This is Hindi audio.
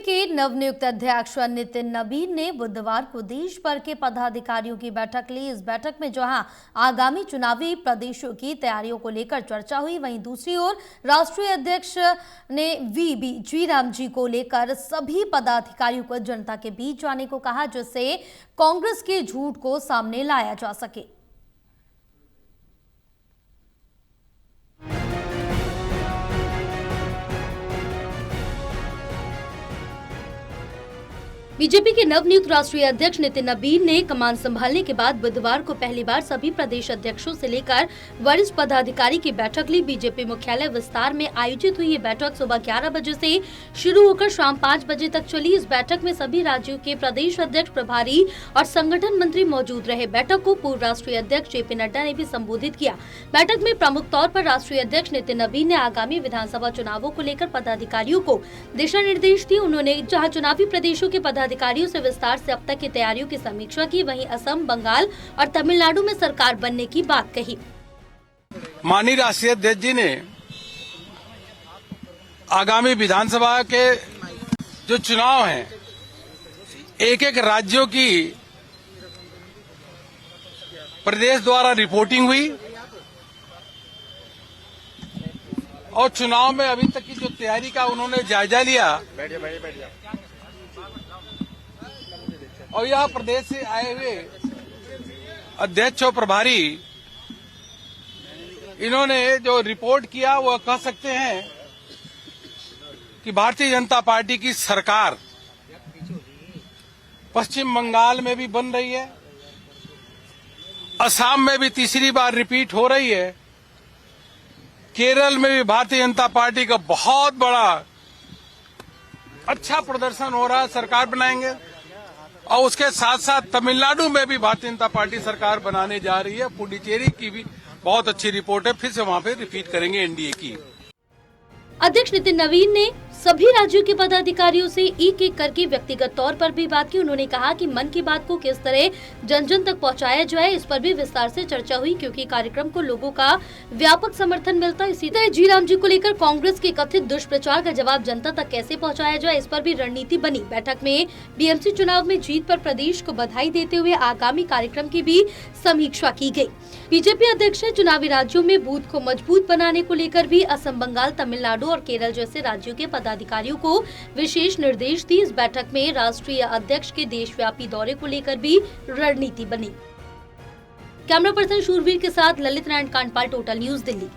के नवनियुक्त अध्यक्ष नितिन नवीन ने बुधवार को देश भर के पदाधिकारियों की बैठक ली। इस बैठक में जहां आगामी चुनावी प्रदेशों की तैयारियों को लेकर चर्चा हुई, वहीं दूसरी ओर राष्ट्रीय अध्यक्ष ने वीबी जीराम जी को लेकर सभी पदाधिकारियों को जनता के बीच जाने को कहा, जिससे कांग्रेस के झूठ को सामने लाया जा सके। बीजेपी के नवनियुक्त राष्ट्रीय अध्यक्ष नितिन नवीन ने कमान संभालने के बाद बुधवार को पहली बार सभी प्रदेश अध्यक्षों से लेकर वरिष्ठ पदाधिकारी की बैठक ली। बीजेपी मुख्यालय विस्तार में आयोजित हुई ये बैठक सुबह 11 बजे से शुरू होकर शाम 5 बजे तक चली। इस बैठक में सभी राज्यों के प्रदेश अध्यक्ष, प्रभारी और संगठन मंत्री मौजूद रहे। बैठक को पूर्व राष्ट्रीय अध्यक्ष जेपी नड्डा ने भी संबोधित किया। बैठक में प्रमुख तौर पर राष्ट्रीय अध्यक्ष नितिन नवीन ने आगामी विधानसभा चुनावों को लेकर पदाधिकारियों को दिशा निर्देश दिए। उन्होंने जहाँ चुनावी प्रदेशों के अधिकारियों से विस्तार से अब तक की तैयारियों की समीक्षा की, वहीं असम, बंगाल और तमिलनाडु में सरकार बनने की बात कही। माननीय राष्ट्रीय अध्यक्ष जी ने आगामी विधानसभा के जो चुनाव हैं, एक एक राज्यों की प्रदेश द्वारा रिपोर्टिंग हुई और चुनाव में अभी तक की जो तैयारी का उन्होंने जायजा लिया। और यह प्रदेश से आए हुए अध्यक्ष और प्रभारी इन्होंने जो रिपोर्ट किया वह कह सकते हैं कि भारतीय जनता पार्टी की सरकार पश्चिम बंगाल में भी बन रही है, असम में भी तीसरी बार रिपीट हो रही है, केरल में भी भारतीय जनता पार्टी का बहुत बड़ा अच्छा प्रदर्शन हो रहा है, सरकार बनाएंगे। और उसके साथ साथ तमिलनाडु में भी भारतीय जनता पार्टी सरकार बनाने जा रही है। पुडुचेरी की भी बहुत अच्छी रिपोर्ट है, फिर से वहां पे रिपीट करेंगे एनडीए की। अध्यक्ष नितिन नवीन ने सभी राज्यों के पदाधिकारियों से एक एक करके व्यक्तिगत तौर पर भी बात की। उन्होंने कहा कि मन की बात को किस तरह जन जन तक पहुंचाया जाए, इस पर भी विस्तार से चर्चा हुई, क्योंकि कार्यक्रम को लोगों का व्यापक समर्थन मिलता है। इसी तरह जीराम जी को लेकर कांग्रेस के कथित दुष्प्रचार का जवाब जनता तक कैसे पहुँचाया जाए, इस पर भी रणनीति बनी। बैठक में बीएमसी चुनाव में जीत पर प्रदेश को बधाई देते हुए आगामी कार्यक्रम की भी समीक्षा की गयी। बीजेपी अध्यक्ष ने चुनावी राज्यों में बूथ को मजबूत बनाने को लेकर भी असम, बंगाल, तमिलनाडु और केरल जैसे राज्यों के पदाधिकारियों को विशेष निर्देश दिए। इस बैठक में राष्ट्रीय अध्यक्ष के देशव्यापी दौरे को लेकर भी रणनीति बनी। कैमरा पर्सन शूरवीर के साथ ललित नारायण कांडपाल, टोटल न्यूज, दिल्ली।